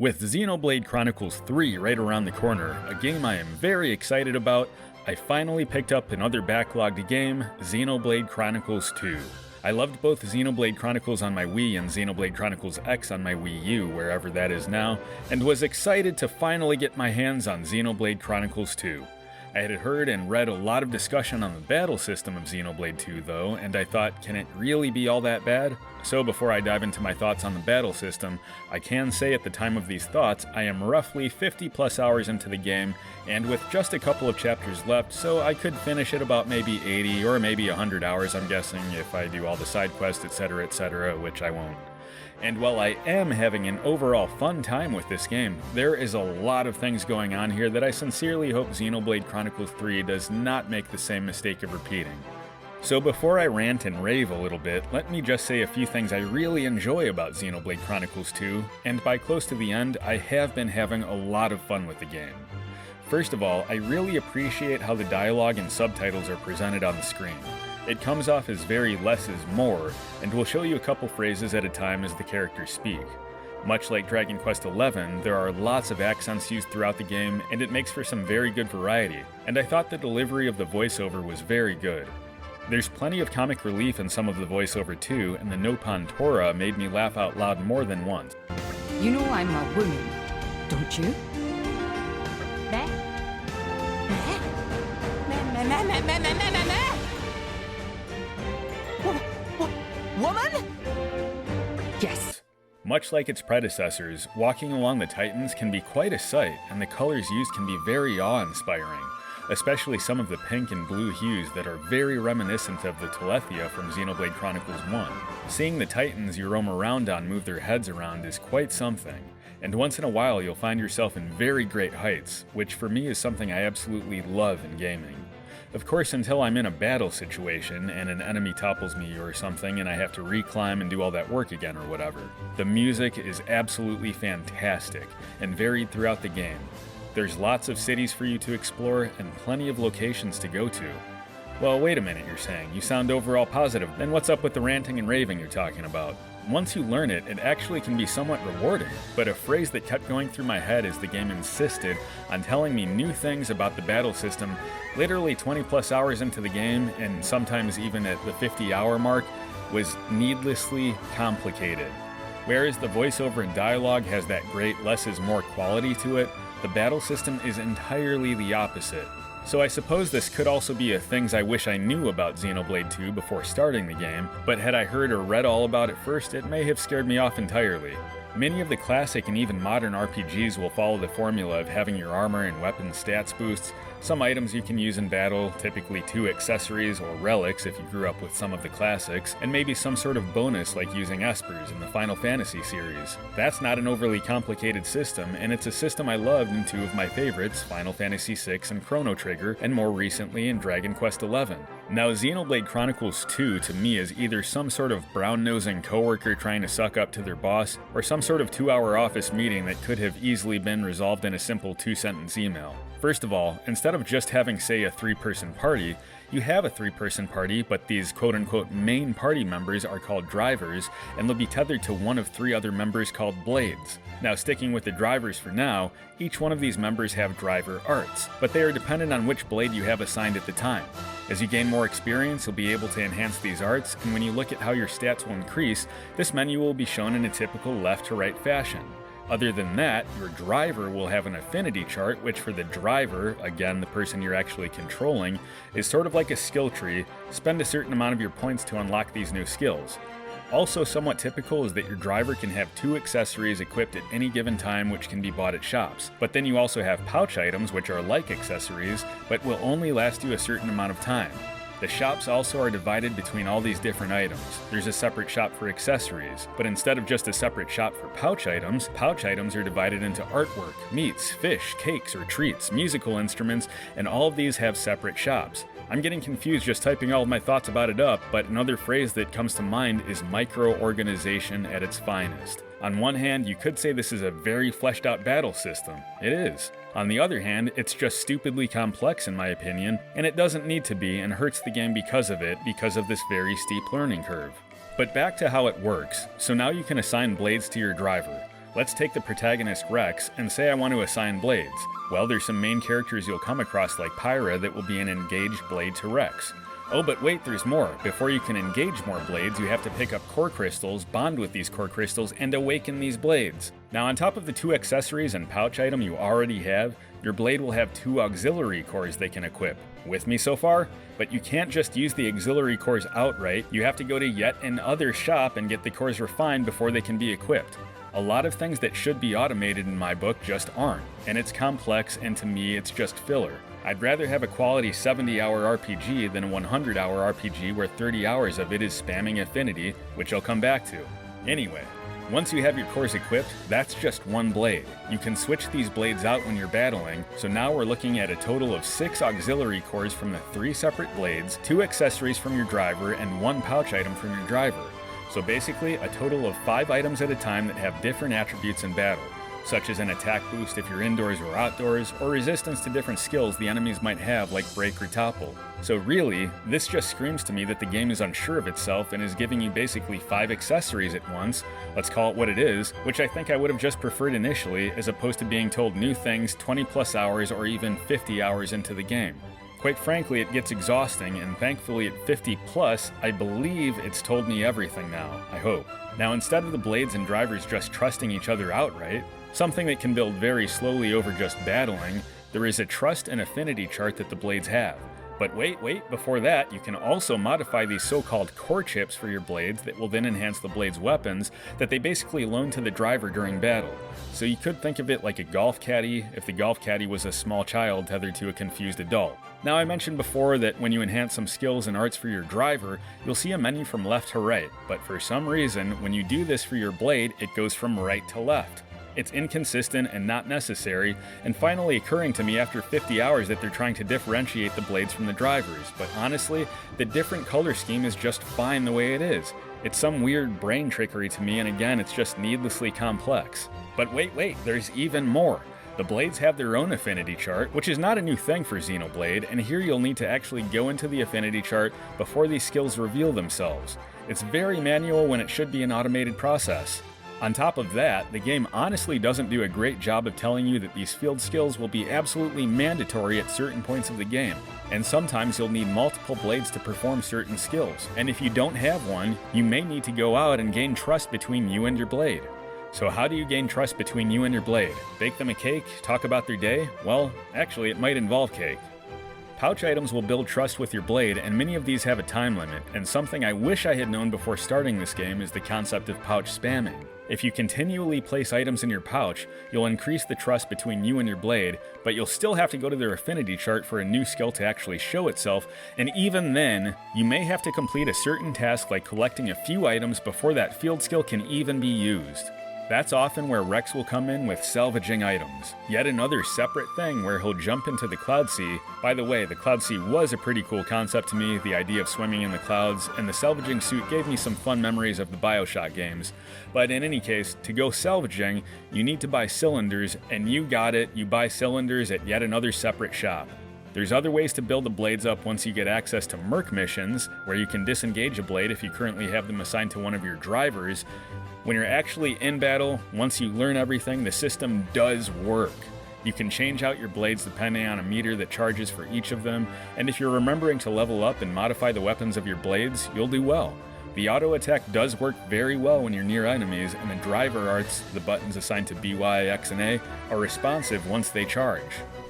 With Xenoblade Chronicles 3 right around the corner, a game I am very excited about, I finally picked up another backlogged game, Xenoblade Chronicles 2. I loved both Xenoblade Chronicles on my Wii and Xenoblade Chronicles X on my Wii U, wherever that is now, and was excited to finally get my hands on Xenoblade Chronicles 2. I had heard and read a lot of discussion on the battle system of Xenoblade 2 though, and I thought, can it really be all that bad? So before I dive into my thoughts on the battle system, I can say at the time of these thoughts, I am roughly 50 plus hours into the game, and with just a couple of chapters left, so I could finish it about maybe 80 or maybe 100 hours, I'm guessing, if I do all the side quests, etc., which I won't. And while I am having an overall fun time with this game, there is a lot of things going on here that I sincerely hope Xenoblade Chronicles 3 does not make the same mistake of repeating. So before I rant and rave a little bit, let me just say a few things I really enjoy about Xenoblade Chronicles 2, and by close to the end, I have been having a lot of fun with the game. First of all, I really appreciate how the dialogue and subtitles are presented on the screen. It comes off as very less is more, and will show you a couple phrases at a time as the characters speak. Much like Dragon Quest XI, there are lots of accents used throughout the game, and it makes for some very good variety, and I thought the delivery of the voiceover was very good. There's plenty of comic relief in some of the voiceover too, and the Nopon Tora made me laugh out loud more than once. You know I'm a woman, don't you? Woman? Yes. Much like its predecessors, walking along the Titans can be quite a sight, and the colors used can be very awe-inspiring, especially some of the pink and blue hues that are very reminiscent of the Telethia from Xenoblade Chronicles 1. Seeing the Titans you roam around on move their heads around is quite something, and once in a while you'll find yourself in very great heights, which for me is something I absolutely love in gaming. Of course, until I'm in a battle situation and an enemy topples me or something and I have to reclimb and do all that work again or whatever. The music is absolutely fantastic and varied throughout the game. There's lots of cities for you to explore and plenty of locations to go to. Well, wait a minute, you're saying. You sound overall positive. Then what's up with the ranting and raving you're talking about? Once you learn it, it actually can be somewhat rewarding, but a phrase that kept going through my head as the game insisted on telling me new things about the battle system literally 20 plus hours into the game, and sometimes even at the 50-hour mark, was needlessly complicated. Whereas the voiceover and dialogue has that great less is more quality to it, the battle system is entirely the opposite. So I suppose this could also be a things I wish I knew about Xenoblade 2 before starting the game, but had I heard or read all about it first, it may have scared me off entirely. Many of the classic and even modern RPGs will follow the formula of having your armor and weapon stats boosts, some items you can use in battle, typically 2 accessories or relics if you grew up with some of the classics, and maybe some sort of bonus like using espers in the Final Fantasy series. That's not an overly complicated system, and it's a system I loved in 2 of my favorites, Final Fantasy VI and Chrono Trigger, and more recently in Dragon Quest XI. Now, Xenoblade Chronicles 2 to me is either some sort of brown-nosing coworker trying to suck up to their boss, or some sort of 2-hour office meeting that could have easily been resolved in a simple 2-sentence email. First of all, instead of just having, say, a 3-person party, you have a 3-person party, but these quote-unquote main party members are called drivers, and they'll be tethered to one of 3 other members called blades. Now, sticking with the drivers for now, each one of these members have driver arts, but they are dependent on which blade you have assigned at the time. As you gain more experience, you'll be able to enhance these arts, and when you look at how your stats will increase, this menu will be shown in a typical left-to-right fashion. Other than that, your driver will have an affinity chart, which for the driver, again the person you're actually controlling, is sort of like a skill tree. Spend a certain amount of your points to unlock these new skills. Also somewhat typical is that your driver can have 2 accessories equipped at any given time which can be bought at shops. But then you also have pouch items which are like accessories, but will only last you a certain amount of time. The shops also are divided between all these different items. There's a separate shop for accessories, but instead of just a separate shop for pouch items are divided into artwork, meats, fish, cakes or treats, musical instruments, and all of these have separate shops. I'm getting confused just typing all of my thoughts about it up, but another phrase that comes to mind is micro-organization at its finest. On one hand, you could say this is a very fleshed out battle system. It is. On the other hand, it's just stupidly complex in my opinion, and it doesn't need to be and hurts the game because of it, because of this very steep learning curve. But back to how it works. So now you can assign blades to your driver. Let's take the protagonist Rex and say I want to assign blades. Well, there's some main characters you'll come across like Pyra that will be an engaged blade to Rex. Oh, but wait, there's more. Before you can engage more blades, you have to pick up core crystals, bond with these core crystals, and awaken these blades. Now, on top of the 2 accessories and pouch item you already have, your blade will have 2 auxiliary cores they can equip. With me so far? But you can't just use the auxiliary cores outright, you have to go to yet another shop and get the cores refined before they can be equipped. A lot of things that should be automated in my book just aren't, and it's complex, and to me it's just filler. I'd rather have a quality 70-hour RPG than a 100-hour RPG where 30 hours of it is spamming affinity, which I'll come back to. Anyway, once you have your cores equipped, that's just one blade. You can switch these blades out when you're battling, so now we're looking at a total of 6 auxiliary cores from the 3 separate blades, 2 accessories from your driver, and 1 pouch item from your driver. So basically, a total of 5 items at a time that have different attributes in battle, such as an attack boost if you're indoors or outdoors, or resistance to different skills the enemies might have like break or topple. So really, this just screams to me that the game is unsure of itself and is giving you basically 5 accessories at once, let's call it what it is, which I think I would have just preferred initially as opposed to being told new things 20 plus hours or even 50 hours into the game. Quite frankly, it gets exhausting, and thankfully at 50 plus, I believe it's told me everything now, I hope. Now instead of the blades and drivers just trusting each other outright, something that can build very slowly over just battling, there is a trust and affinity chart that the blades have. But wait, before that, you can also modify these so-called core chips for your blades that will then enhance the blade's weapons that they basically loan to the driver during battle. So you could think of it like a golf caddy if the golf caddy was a small child tethered to a confused adult. Now, I mentioned before that when you enhance some skills and arts for your driver, you'll see a menu from left to right, but for some reason, when you do this for your blade, it goes from right to left. It's inconsistent and not necessary, and finally occurring to me after 50 hours that they're trying to differentiate the blades from the drivers, but honestly, the different color scheme is just fine the way it is. It's some weird brain trickery to me, and again, it's just needlessly complex. But wait, there's even more. The blades have their own affinity chart, which is not a new thing for Xenoblade, and here you'll need to actually go into the affinity chart before these skills reveal themselves. It's very manual when it should be an automated process. On top of that, the game honestly doesn't do a great job of telling you that these field skills will be absolutely mandatory at certain points of the game, and sometimes you'll need multiple blades to perform certain skills, and if you don't have one, you may need to go out and gain trust between you and your blade. So how do you gain trust between you and your blade? Bake them a cake? Talk about their day? Well, actually it might involve cake. Pouch items will build trust with your blade, and many of these have a time limit, and something I wish I had known before starting this game is the concept of pouch spamming. If you continually place items in your pouch, you'll increase the trust between you and your blade, but you'll still have to go to their affinity chart for a new skill to actually show itself, and even then, you may have to complete a certain task like collecting a few items before that field skill can even be used. That's often where Rex will come in with salvaging items. Yet another separate thing where he'll jump into the Cloud Sea. By the way, the Cloud Sea was a pretty cool concept to me, the idea of swimming in the clouds, and the salvaging suit gave me some fun memories of the BioShock games. But in any case, to go salvaging, you need to buy cylinders, and you got it, you buy cylinders at yet another separate shop. There's other ways to build the blades up once you get access to Merc missions, where you can disengage a blade if you currently have them assigned to one of your drivers. When you're actually in battle, once you learn everything, the system does work. You can change out your blades depending on a meter that charges for each of them, and if you're remembering to level up and modify the weapons of your blades, you'll do well. The auto attack does work very well when you're near enemies, and the driver arts, the buttons assigned to B, Y, X, and A, are responsive once they charge.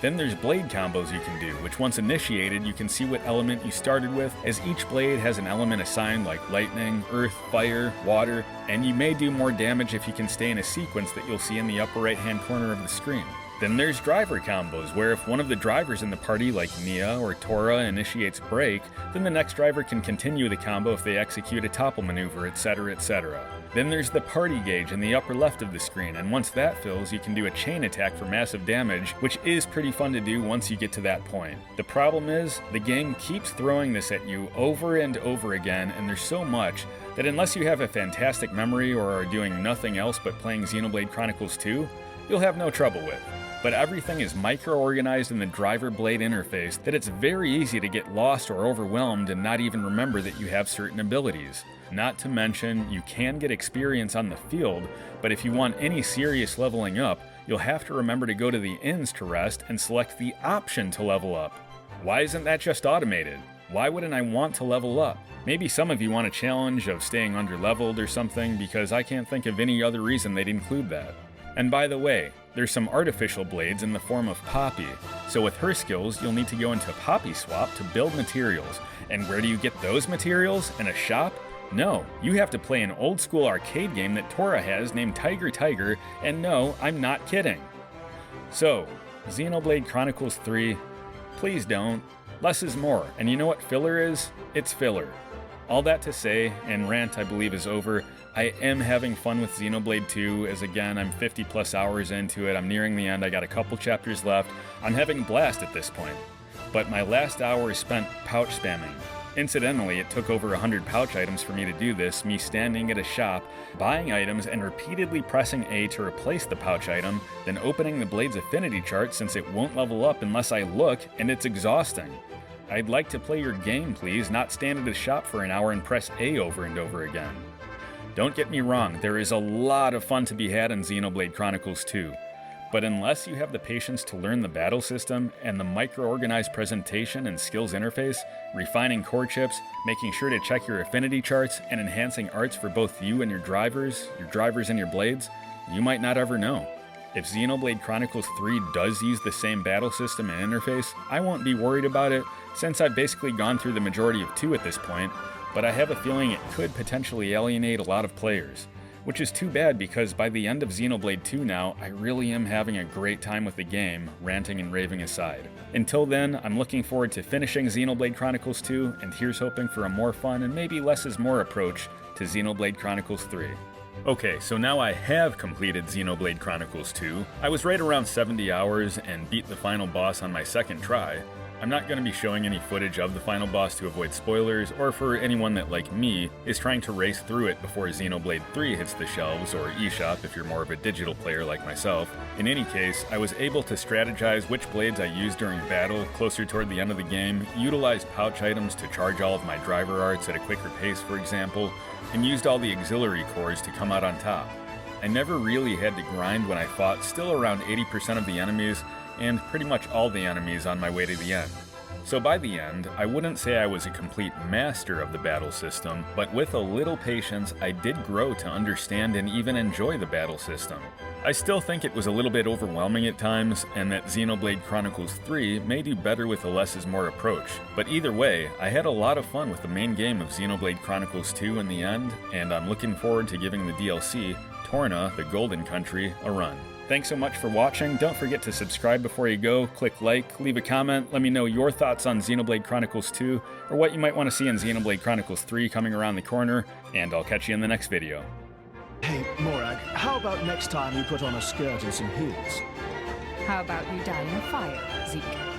Then there's blade combos you can do, which once initiated, you can see what element you started with, as each blade has an element assigned like lightning, earth, fire, water, and you may do more damage if you can stay in a sequence that you'll see in the upper right hand corner of the screen. Then there's driver combos, where if one of the drivers in the party like Nia or Tora initiates break, then the next driver can continue the combo if they execute a topple maneuver, etc, etc. Then there's the party gauge in the upper left of the screen, and once that fills, you can do a chain attack for massive damage, which is pretty fun to do once you get to that point. The problem is, the game keeps throwing this at you over and over again, and there's so much that unless you have a fantastic memory or are doing nothing else but playing Xenoblade Chronicles 2, you'll have no trouble with. But everything is micro-organized in the driver blade interface that it's very easy to get lost or overwhelmed and not even remember that you have certain abilities. Not to mention, you can get experience on the field, but if you want any serious leveling up, you'll have to remember to go to the inns to rest and select the option to level up. Why isn't that just automated? Why wouldn't I want to level up? Maybe some of you want a challenge of staying underleveled or something, because I can't think of any other reason they'd include that. And by the way, there's some artificial blades in the form of Poppy, so with her skills you'll need to go into Poppy Swap to build materials. And where do you get those materials? In a shop? No, you have to play an old school arcade game that Tora has named Tiger Tiger, and no, I'm not kidding. So, Xenoblade Chronicles 3, please don't. Less is more, and you know what filler is? It's filler. All that to say, and Rant I believe is over, I am having fun with Xenoblade 2, as again, I'm 50 plus hours into it, I'm nearing the end, I got a couple chapters left, I'm having a blast at this point. But my last hour is spent pouch spamming. Incidentally, it took over 100 pouch items for me to do this, me standing at a shop, buying items and repeatedly pressing A to replace the pouch item, then opening the blade's affinity chart since it won't level up unless I look, and it's exhausting. I'd like to play your game, please, not stand at a shop for an hour and press A over and over again. Don't get me wrong, there is a lot of fun to be had in Xenoblade Chronicles 2. But unless you have the patience to learn the battle system and the micro-organized presentation and skills interface, refining core chips, making sure to check your affinity charts, and enhancing arts for both you and your drivers and your blades, you might not ever know. If Xenoblade Chronicles 3 does use the same battle system and interface, I won't be worried about it, since I've basically gone through the majority of 2 at this point, but I have a feeling it could potentially alienate a lot of players. Which is too bad, because by the end of Xenoblade 2 now, I really am having a great time with the game, ranting and raving aside. Until then, I'm looking forward to finishing Xenoblade Chronicles 2, and here's hoping for a more fun and maybe less is more approach to Xenoblade Chronicles 3. Okay, so now I have completed Xenoblade Chronicles 2. I was right around 70 hours and beat the final boss on my second try. I'm not going to be showing any footage of the final boss to avoid spoilers, or for anyone that, like me, is trying to race through it before Xenoblade 3 hits the shelves, or eShop if you're more of a digital player like myself. In any case, I was able to strategize which blades I used during battle closer toward the end of the game, utilized pouch items to charge all of my driver arts at a quicker pace, for example, and used all the auxiliary cores to come out on top. I never really had to grind when I fought still around 80% of the enemies, and pretty much all the enemies on my way to the end. So by the end, I wouldn't say I was a complete master of the battle system, but with a little patience, I did grow to understand and even enjoy the battle system. I still think it was a little bit overwhelming at times, and that Xenoblade Chronicles 3 may do better with a less is more approach, but either way, I had a lot of fun with the main game of Xenoblade Chronicles 2 in the end, and I'm looking forward to giving the DLC, Torna, the Golden Country, a run. Thanks so much for watching. Don't forget to subscribe before you go, click like, leave a comment, let me know your thoughts on Xenoblade Chronicles 2, or what you might want to see in Xenoblade Chronicles 3 coming around the corner, and I'll catch you in the next video. Hey, Morag, how about next time you put on a skirt and some heels? How about you die in a fire, Zeke?